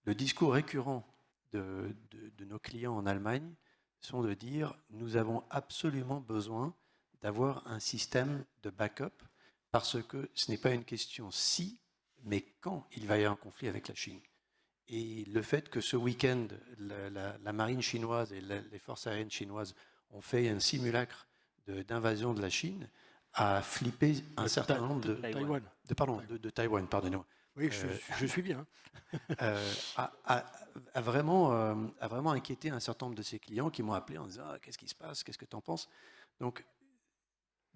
le discours récurrent de nos clients en Allemagne sont de dire « nous avons absolument besoin d'avoir un système de backup parce que ce n'est pas une question si, mais quand il va y avoir un conflit avec la Chine ». Et le fait que ce week-end, la marine chinoise et les forces aériennes chinoises ont fait un simulacre d'invasion de la Chine a flippé un certain nombre de Taïwan, pardonnez-moi. Oui, je suis bien. A vraiment inquiété un certain nombre de ses clients qui m'ont appelé en disant qu'est-ce qui se passe, qu'est-ce que tu en penses? Donc,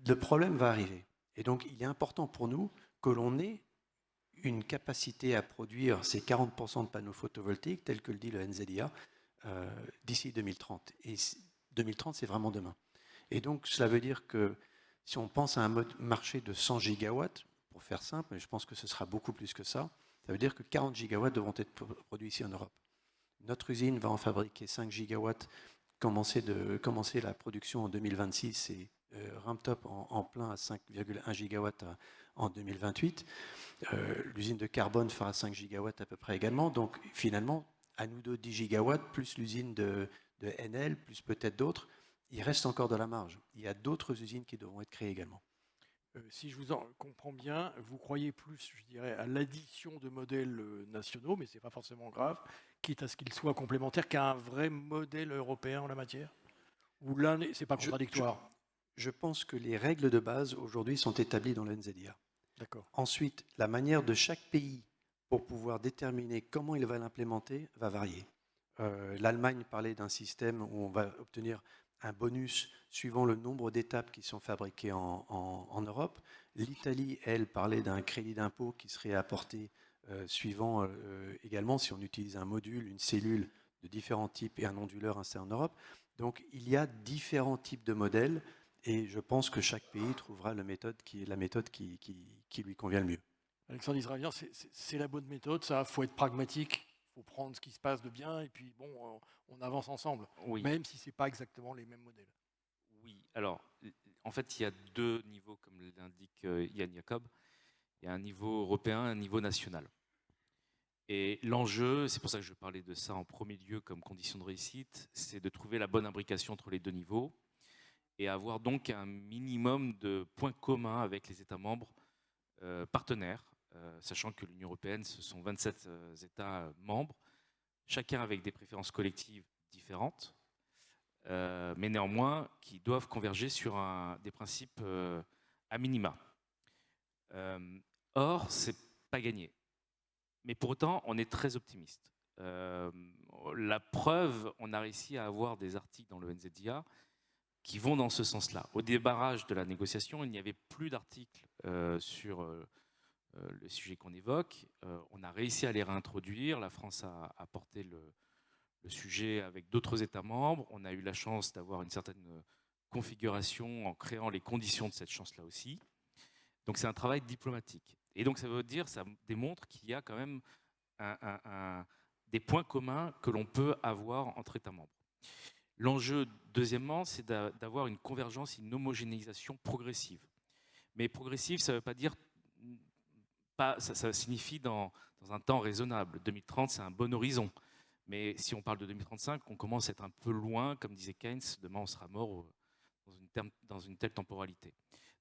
le problème va arriver. Et donc, il est important pour nous que l'on ait une capacité à produire ces 40% de panneaux photovoltaïques, tel que le dit le NZIA, d'ici 2030. Et 2030, c'est vraiment demain. Et donc, cela veut dire que si on pense à un marché de 100 gigawatts, pour faire simple, mais je pense que ce sera beaucoup plus que ça, ça veut dire que 40 gigawatts devront être produits ici en Europe. Notre usine va en fabriquer 5 gigawatts, commencer la production en 2026 et ramped up en plein à 5,1 gigawatts en 2028. L'usine de Carbone fera 5 gigawatts à peu près également. Donc finalement, à nous deux, 10 gigawatts, plus l'usine de Enel, plus peut-être d'autres, il reste encore de la marge. Il y a d'autres usines qui devront être créées également. Si je vous en comprends bien, vous croyez plus, je dirais, à l'addition de modèles nationaux, mais ce n'est pas forcément grave, quitte à ce qu'ils soient complémentaires, qu'à un vrai modèle européen en la matière? Ou l'un, ce n'est pas contradictoire? Je pense que les règles de base aujourd'hui sont établies dans le NZIA. D'accord. Ensuite, la manière de chaque pays pour pouvoir déterminer comment il va l'implémenter va varier. L'Allemagne parlait d'un système où on va obtenir un bonus suivant le nombre d'étapes qui sont fabriquées en Europe. L'Italie, elle, parlait d'un crédit d'impôt qui serait apporté suivant également si on utilise un module, une cellule de différents types et un onduleur installé en Europe. Donc il y a différents types de modèles et je pense que chaque pays trouvera la méthode qui lui convient le mieux. Alexandre Israélien, c'est la bonne méthode, ça, il faut être pragmatique. Il faut prendre ce qui se passe de bien et puis bon, on avance ensemble, Oui. Même si ce n'est pas exactement les mêmes modèles. Oui, alors en fait il y a deux niveaux comme l'indique Yann Jacob. Il y a un niveau européen et un niveau national. Et l'enjeu, c'est pour ça que je parlais de ça en premier lieu comme condition de réussite, c'est de trouver la bonne imbrication entre les deux niveaux et avoir donc un minimum de points communs avec les États membres partenaires, sachant que l'Union européenne, ce sont 27 États membres, chacun avec des préférences collectives différentes, mais néanmoins qui doivent converger sur des principes à minima. Or, c'est pas gagné. Mais pour autant, on est très optimiste. La preuve, on a réussi à avoir des articles dans le NZIA qui vont dans ce sens-là. Au débarrage de la négociation, il n'y avait plus d'articles sur le sujet qu'on évoque. On a réussi à les réintroduire. La France a porté le sujet avec d'autres États membres. On a eu la chance d'avoir une certaine configuration en créant les conditions de cette chance-là aussi. Donc c'est un travail diplomatique. Et donc ça démontre qu'il y a quand même des points communs que l'on peut avoir entre États membres. L'enjeu, deuxièmement, c'est d'avoir une convergence, une homogénéisation progressive. Mais progressive, ça ne veut pas dire... ça signifie dans un temps raisonnable. 2030, c'est un bon horizon. Mais si on parle de 2035, on commence à être un peu loin. Comme disait Keynes, demain on sera mort dans une telle temporalité.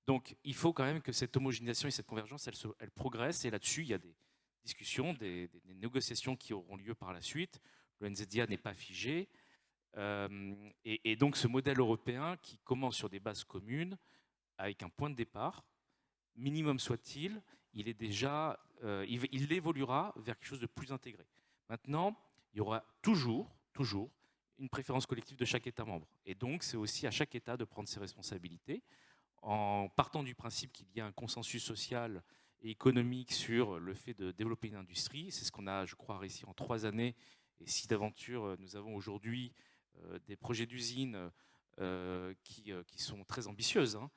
Donc il faut quand même que cette homogénéisation et cette convergence, elle progresse. Et là-dessus, il y a des discussions, des négociations qui auront lieu par la suite. Le NZIA n'est pas figé. Et donc ce modèle européen qui commence sur des bases communes, avec un point de départ, minimum soit-il, il évoluera vers quelque chose de plus intégré. Maintenant, il y aura toujours une préférence collective de chaque État membre. Et donc, c'est aussi à chaque État de prendre ses responsabilités, en partant du principe qu'il y a un consensus social et économique sur le fait de développer une industrie. C'est ce qu'on a, je crois, réussi en 3 années. Et si d'aventure, nous avons aujourd'hui des projets d'usines qui sont très ambitieuses, hein,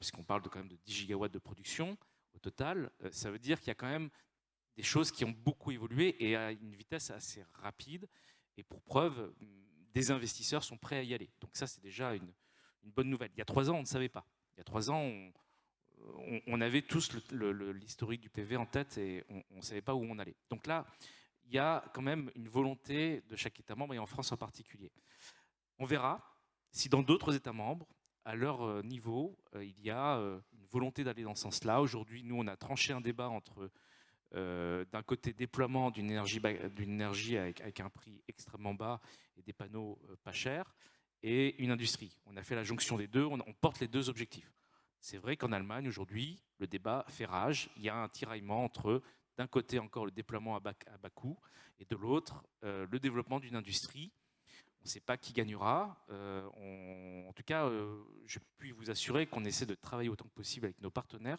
puisqu'on parle quand même de 10 gigawatts de production au total, ça veut dire qu'il y a quand même des choses qui ont beaucoup évolué et à une vitesse assez rapide. Et pour preuve, des investisseurs sont prêts à y aller. Donc ça, c'est déjà une bonne nouvelle. Il y a 3 ans, on ne savait pas. Il y a 3 ans, on avait tous l'historique du PV en tête et on ne savait pas où on allait. Donc là, il y a quand même une volonté de chaque État membre, et en France en particulier. On verra si dans d'autres États membres, à leur niveau, il y a une volonté d'aller dans ce sens-là. Aujourd'hui, nous, on a tranché un débat entre, d'un côté, déploiement d'une énergie avec un prix extrêmement bas et des panneaux pas chers, et une industrie. On a fait la jonction des deux, on porte les deux objectifs. C'est vrai qu'en Allemagne, aujourd'hui, le débat fait rage. Il y a un tiraillement entre, d'un côté, encore le déploiement à bas coût, et de l'autre, le développement d'une industrie. On ne sait pas qui gagnera. En tout cas, je puis vous assurer qu'on essaie de travailler autant que possible avec nos partenaires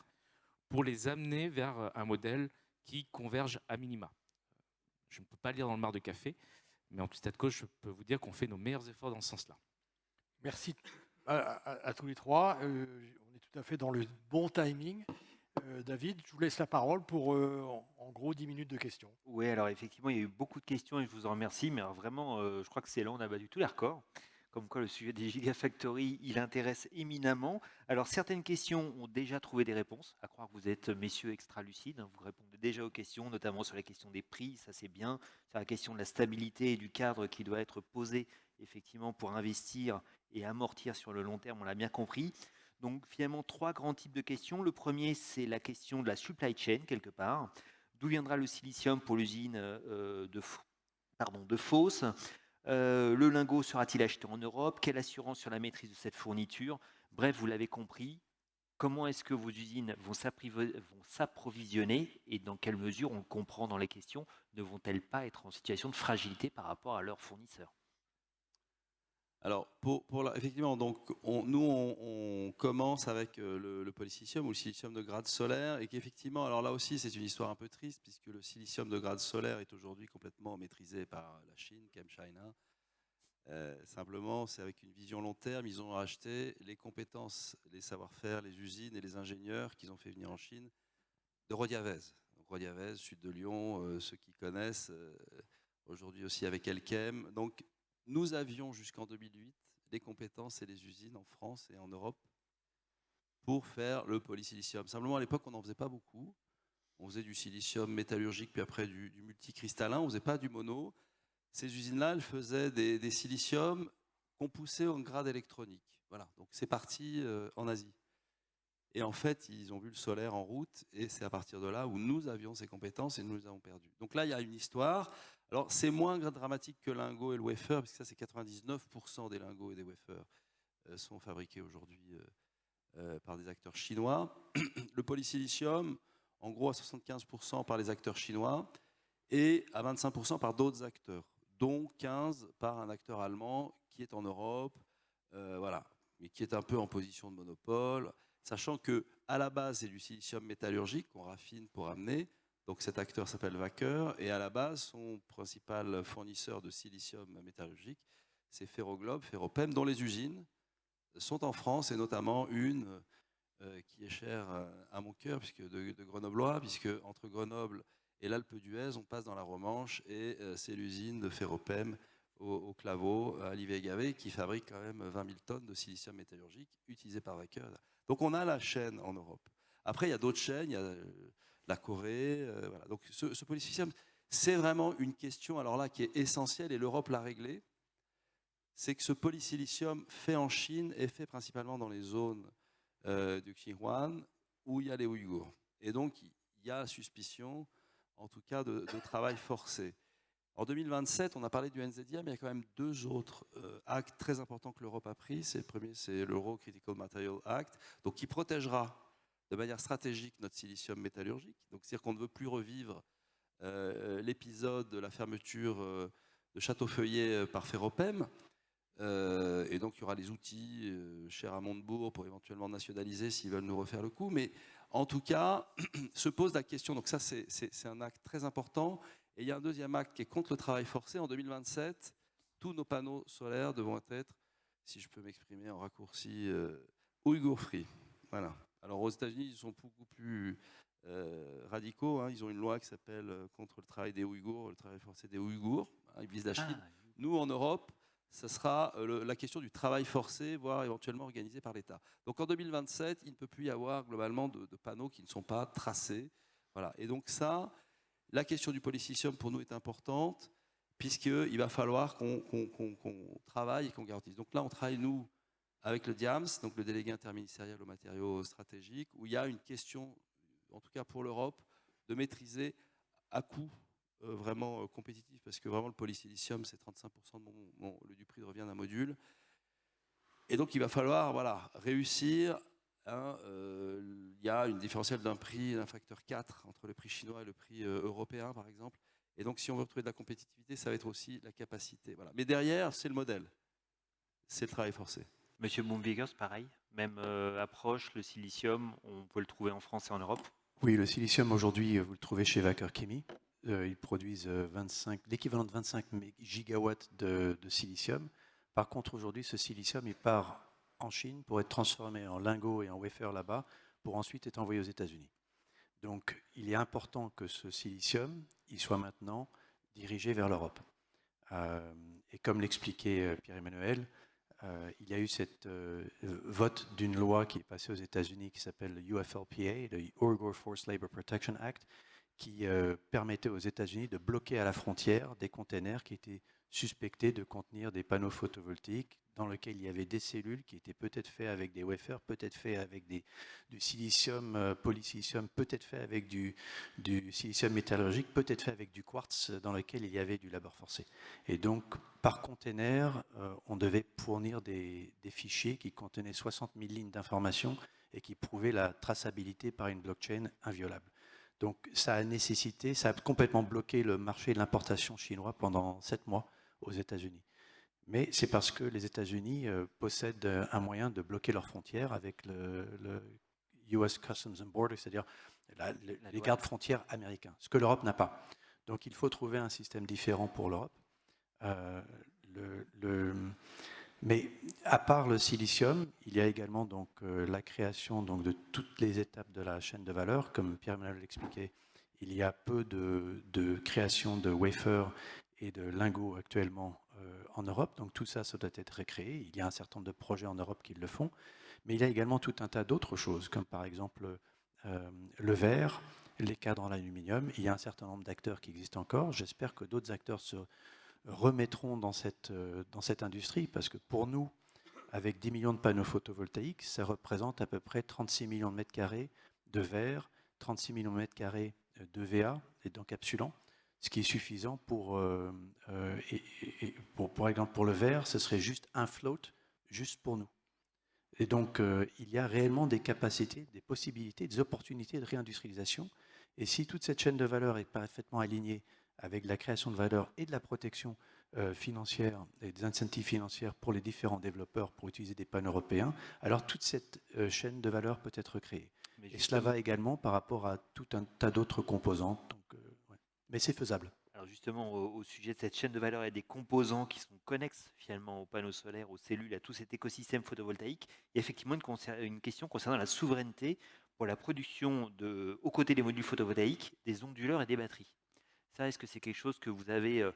pour les amener vers un modèle qui converge à minima. Je ne peux pas lire dans le mar de café, mais en tout état de cause, je peux vous dire qu'on fait nos meilleurs efforts dans ce sens-là. Merci à tous les trois. On est tout à fait dans le bon timing. David, je vous laisse la parole pour en gros 10 minutes de questions. Oui, alors effectivement, il y a eu beaucoup de questions et je vous en remercie, mais alors vraiment, je crois que c'est là où on a battu tous les records. Comme quoi le sujet des Gigafactory, il intéresse éminemment. Alors certaines questions ont déjà trouvé des réponses, à croire que vous êtes messieurs extra-lucides, hein, vous répondez déjà aux questions, notamment sur la question des prix, ça c'est bien, sur la question de la stabilité et du cadre qui doit être posé effectivement pour investir et amortir sur le long terme, on l'a bien compris. Donc finalement 3 grands types de questions. Le premier, c'est la question de la supply chain quelque part. D'où viendra le silicium pour l'usine de Fos? Le lingot sera-t-il acheté en Europe? Quelle assurance sur la maîtrise de cette fourniture? Bref, vous l'avez compris, comment est-ce que vos usines vont s'approvisionner et dans quelle mesure, on le comprend dans les questions, ne vont-elles pas être en situation de fragilité par rapport à leurs fournisseurs? Alors, effectivement, donc, on commence avec le polysilicium ou le silicium de grade solaire, et qu'effectivement, alors là aussi, c'est une histoire un peu triste, puisque le silicium de grade solaire est aujourd'hui complètement maîtrisé par la Chine, ChemChina. Simplement, c'est avec une vision long terme, ils ont racheté les compétences, les savoir-faire, les usines et les ingénieurs qu'ils ont fait venir en Chine de Rodiavez. Donc, Rodiavez, sud de Lyon, ceux qui connaissent, aujourd'hui aussi avec Elkem. Donc, nous avions jusqu'en 2008 les compétences et les usines en France et en Europe pour faire le polysilicium. Simplement, à l'époque, on n'en faisait pas beaucoup. On faisait du silicium métallurgique, puis après du multicristallin. On ne faisait pas du mono. Ces usines-là, elles faisaient des siliciums qu'on poussait en grade électronique. Voilà, donc c'est parti en Asie. Et en fait, ils ont vu le solaire en route, et c'est à partir de là où nous avions ces compétences et nous les avons perdues. Donc là, il y a une histoire. Alors, c'est moins dramatique que lingot et le wafer, parce que ça, c'est 99% des lingots et des wafers sont fabriqués aujourd'hui par des acteurs chinois. Le polysilicium, en gros, à 75% par les acteurs chinois et à 25% par d'autres acteurs, dont 15% par un acteur allemand qui est en Europe, voilà, mais qui est un peu en position de monopole, sachant que à la base, c'est du silicium métallurgique qu'on raffine pour amener. Donc cet acteur s'appelle Wacker, et à la base, son principal fournisseur de silicium métallurgique, c'est Ferroglobe, Ferropem, dont les usines sont en France, et notamment une qui est chère à mon cœur, puisque de Grenoblois, puisque entre Grenoble et l'Alpe d'Huez, on passe dans la Romanche, et c'est l'usine de Ferropem au Claveau, à Livet-Gavet, qui fabrique quand même 20 000 tonnes de silicium métallurgique utilisé par Wacker. Donc on a la chaîne en Europe. Après, il y a d'autres chaînes, il y a la Corée. Voilà. Donc ce polysilicium, c'est vraiment une question, alors là, qui est essentielle, et l'Europe l'a réglée. C'est que ce polysilicium fait en Chine est fait principalement dans les zones du Xinjiang où il y a les Ouïghours. Et donc, il y a suspicion, en tout cas, de travail forcé. En 2027, on a parlé du NZIA, mais il y a quand même deux autres actes très importants que l'Europe a pris. Le premier, c'est l'Euro Critical Material Act, donc qui protégera de manière stratégique notre silicium métallurgique. Donc, c'est-à-dire qu'on ne veut plus revivre l'épisode de la fermeture de Château-Feuillet par Ferropem. Et donc, il y aura les outils chers à Montebourg pour éventuellement nationaliser s'ils veulent nous refaire le coup. Mais en tout cas, se pose la question. Donc ça, c'est un acte très important. Et il y a un deuxième acte qui est contre le travail forcé. En 2027, tous nos panneaux solaires devront être, si je peux m'exprimer en raccourci, Ouïghour free. Voilà. Alors aux États-Unis, ils sont beaucoup plus radicaux. Hein. Ils ont une loi qui s'appelle contre le travail des Ouïghours, le travail forcé des Ouïghours. Hein, ils visent la Chine. Nous, en Europe, ce sera la question du travail forcé, voire éventuellement organisé par l'État. Donc en 2027, il ne peut plus y avoir globalement de panneaux qui ne sont pas tracés. Voilà. Et donc ça, la question du polysilicium pour nous est importante, puisqu'il va falloir qu'on travaille et qu'on garantisse. Donc là, on travaille, nous, avec le DIAMS, donc le délégué interministériel aux matériaux stratégiques, où il y a une question, en tout cas pour l'Europe, de maîtriser à coût vraiment compétitif, parce que vraiment le polysilicium, c'est 35% du prix de revient d'un module. Et donc il va falloir réussir. Il y a une différentielle d'un prix, d'un facteur 4 entre le prix chinois et le prix européen, par exemple. Et donc si on veut retrouver de la compétitivité, ça va être aussi la capacité. Voilà. Mais derrière, c'est le modèle. C'est le travail forcé. Monsieur Boombiggers, pareil, même approche, le silicium, on peut le trouver en France et en Europe? Oui, le silicium aujourd'hui, vous le trouvez chez Wacker Chemie. Ils produisent l'équivalent de 25 gigawatts de silicium. Par contre, aujourd'hui, ce silicium, il part en Chine pour être transformé en lingots et en wafer là-bas, pour ensuite être envoyé aux États-Unis. Donc, il est important que ce silicium, il soit maintenant dirigé vers l'Europe. Et comme l'expliquait Pierre-Emmanuel, il y a eu cette vote d'une loi qui est passée aux États-Unis qui s'appelle le UFLPA, le Uyghur Forced Labor Protection Act, qui permettait aux États-Unis de bloquer à la frontière des containers qui étaient suspectés de contenir des panneaux photovoltaïques dans lesquels il y avait des cellules qui étaient peut-être faites avec des wafers, peut-être faites avec du silicium, polysilicium, peut-être fait avec du silicium métallurgique, peut-être fait avec du quartz dans lequel il y avait du labeur forcé. Et donc, par container, on devait fournir des fichiers qui contenaient 60 000 lignes d'informations et qui prouvaient la traçabilité par une blockchain inviolable. Donc ça a complètement bloqué le marché de l'importation chinois pendant 7 mois aux États-Unis. Mais c'est parce que les États-Unis possèdent un moyen de bloquer leurs frontières avec le US Customs and Borders, c'est-à-dire les gardes-frontières américains, ce que l'Europe n'a pas. Donc il faut trouver un système différent pour l'Europe. Mais à part le silicium, il y a également donc, la création donc, de toutes les étapes de la chaîne de valeur. Comme Pierre-Emmanuel l'expliquait, il y a peu de création de wafers et de lingots actuellement en Europe. Donc tout ça, ça doit être recréé. Il y a un certain nombre de projets en Europe qui le font. Mais il y a également tout un tas d'autres choses, comme par exemple le verre, les cadres en aluminium. Il y a un certain nombre d'acteurs qui existent encore. J'espère que d'autres acteurs se remettront dans cette industrie, parce que pour nous, avec 10 millions de panneaux photovoltaïques, ça représente à peu près 36 millions de mètres carrés de verre, 36 millions de mètres carrés de VA et d'encapsulant, ce qui est suffisant pour exemple, pour le verre, ce serait juste un float, juste pour nous. Et donc, il y a réellement des capacités, des possibilités, des opportunités de réindustrialisation. Et si toute cette chaîne de valeur est parfaitement alignée avec la création de valeur et de la protection financière et des incentives financières pour les différents développeurs pour utiliser des panneaux européens, alors toute cette chaîne de valeur peut être créée. Mais Et cela va également par rapport à tout un tas d'autres composantes. Donc, ouais. Mais c'est faisable. Alors justement, au sujet de cette chaîne de valeur et des composants qui sont connexes finalement aux panneaux solaires, aux cellules, à tout cet écosystème photovoltaïque, il y a effectivement une question concernant la souveraineté pour la production, aux côtés des modules photovoltaïques, des onduleurs et des batteries. Ça, est-ce que c'est quelque chose que vous avez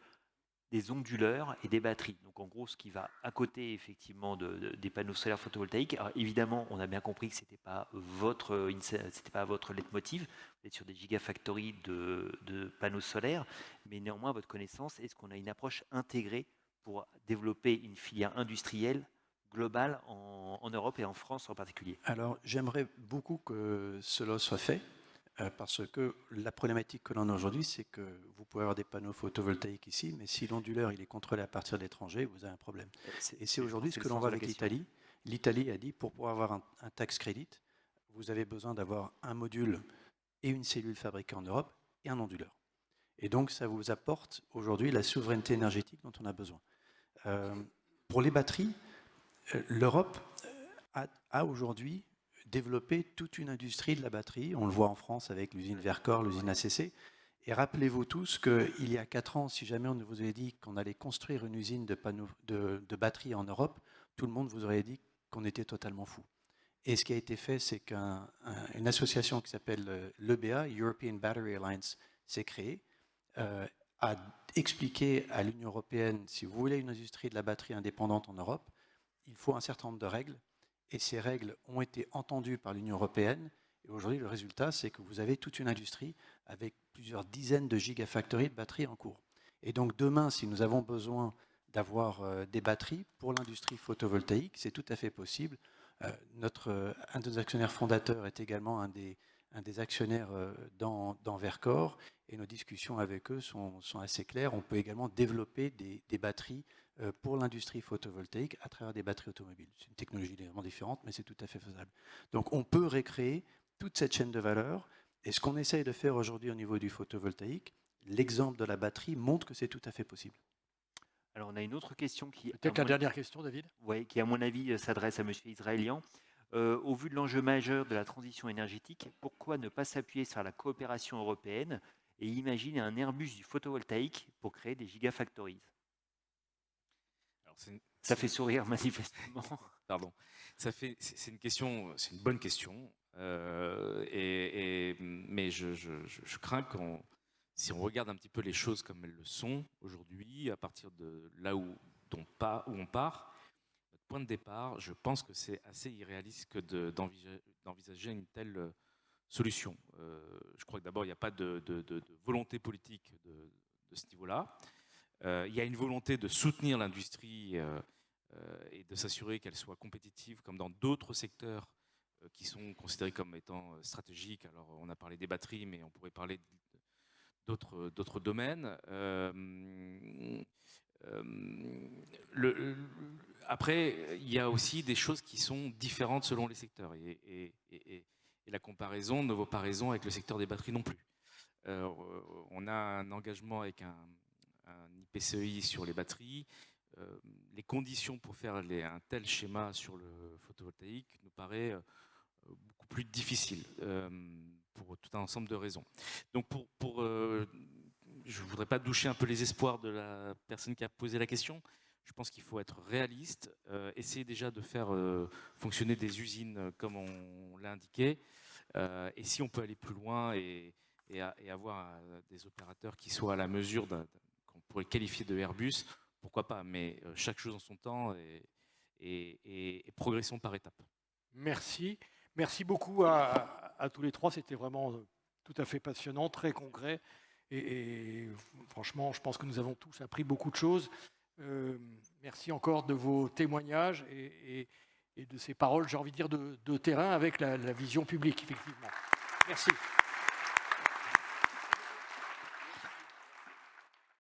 des onduleurs et des batteries? Donc en gros, ce qui va à côté effectivement des panneaux solaires photovoltaïques. Alors évidemment, on a bien compris que c'était pas votre leitmotiv. Vous êtes sur des gigafactories de panneaux solaires, mais néanmoins, à votre connaissance, est-ce qu'on a une approche intégrée pour développer une filière industrielle globale en Europe et en France en particulier? Alors, j'aimerais beaucoup que cela soit fait. Parce que la problématique que l'on a aujourd'hui, c'est que vous pouvez avoir des panneaux photovoltaïques ici, mais si l'onduleur il est contrôlé à partir de l'étranger, vous avez un problème. Et c'est aujourd'hui ce que l'on voit avec l'Italie. L'Italie a dit, pour pouvoir avoir un tax credit, vous avez besoin d'avoir un module et une cellule fabriquée en Europe et un onduleur. Et donc, ça vous apporte aujourd'hui la souveraineté énergétique dont on a besoin. Pour les batteries, l'Europe a aujourd'hui développer toute une industrie de la batterie. On le voit en France avec l'usine Vercor, l'usine ACC. Et rappelez-vous tous qu'il y a 4 ans, si jamais on vous avait dit qu'on allait construire une usine de batteries en Europe, tout le monde vous aurait dit qu'on était totalement fou. Et ce qui a été fait, c'est qu'une association qui s'appelle l'EBA, European Battery Alliance, s'est créée, a expliqué à l'Union européenne, si vous voulez une industrie de la batterie indépendante en Europe, il faut un certain nombre de règles. Et ces règles ont été entendues par l'Union européenne. Et aujourd'hui, le résultat, c'est que vous avez toute une industrie avec plusieurs dizaines de gigafactories de batteries en cours. Et donc demain, si nous avons besoin d'avoir des batteries pour l'industrie photovoltaïque, c'est tout à fait possible. Un de nos actionnaires fondateurs est également un des actionnaires dans Vercor. Et nos discussions avec eux sont assez claires. On peut également développer des batteries pour l'industrie photovoltaïque à travers des batteries automobiles. C'est une technologie légèrement différente, mais c'est tout à fait faisable. Donc on peut recréer toute cette chaîne de valeur. Et ce qu'on essaye de faire aujourd'hui au niveau du photovoltaïque, l'exemple de la batterie montre que c'est tout à fait possible. Alors on a une autre question qui... Peut-être la dernière question, David. Oui, qui à mon avis s'adresse à M. Israélian. Au vu de l'enjeu majeur de la transition énergétique, pourquoi ne pas s'appuyer sur la coopération européenne et imaginer un Airbus du photovoltaïque pour créer des gigafactories? Ça fait sourire manifestement. Pardon. C'est une bonne question. Mais je crains si on regarde un petit peu les choses comme elles le sont aujourd'hui, à partir de là où on part, notre point de départ, je pense que c'est assez irréaliste d'envisager une telle solution. Je crois que d'abord, il n'y a pas de volonté politique de ce niveau-là. Il y a une volonté de soutenir l'industrie et de s'assurer qu'elle soit compétitive, comme dans d'autres secteurs qui sont considérés comme étant stratégiques. Alors, on a parlé des batteries, mais on pourrait parler d'autres domaines. Après, il y a aussi des choses qui sont différentes selon les secteurs. Et la comparaison ne vaut pas raison avec le secteur des batteries non plus. On a un engagement avec un IPCEI sur les batteries. Les conditions pour faire un tel schéma sur le photovoltaïque nous paraît beaucoup plus difficile pour tout un ensemble de raisons. Donc je ne voudrais pas doucher un peu les espoirs de la personne qui a posé la question. Je pense qu'il faut être réaliste, essayer déjà de faire fonctionner des usines comme on l'a indiqué, et si on peut aller plus loin et avoir des opérateurs qui soient à la mesure qu'on pourrait qualifier de Airbus, pourquoi pas, mais chaque chose en son temps et progressons par étapes. Merci. Merci beaucoup à tous les trois. C'était vraiment tout à fait passionnant, très concret. Et franchement, je pense que nous avons tous appris beaucoup de choses. Merci encore de vos témoignages et de ces paroles, j'ai envie de dire, de terrain avec la vision publique, effectivement. Merci.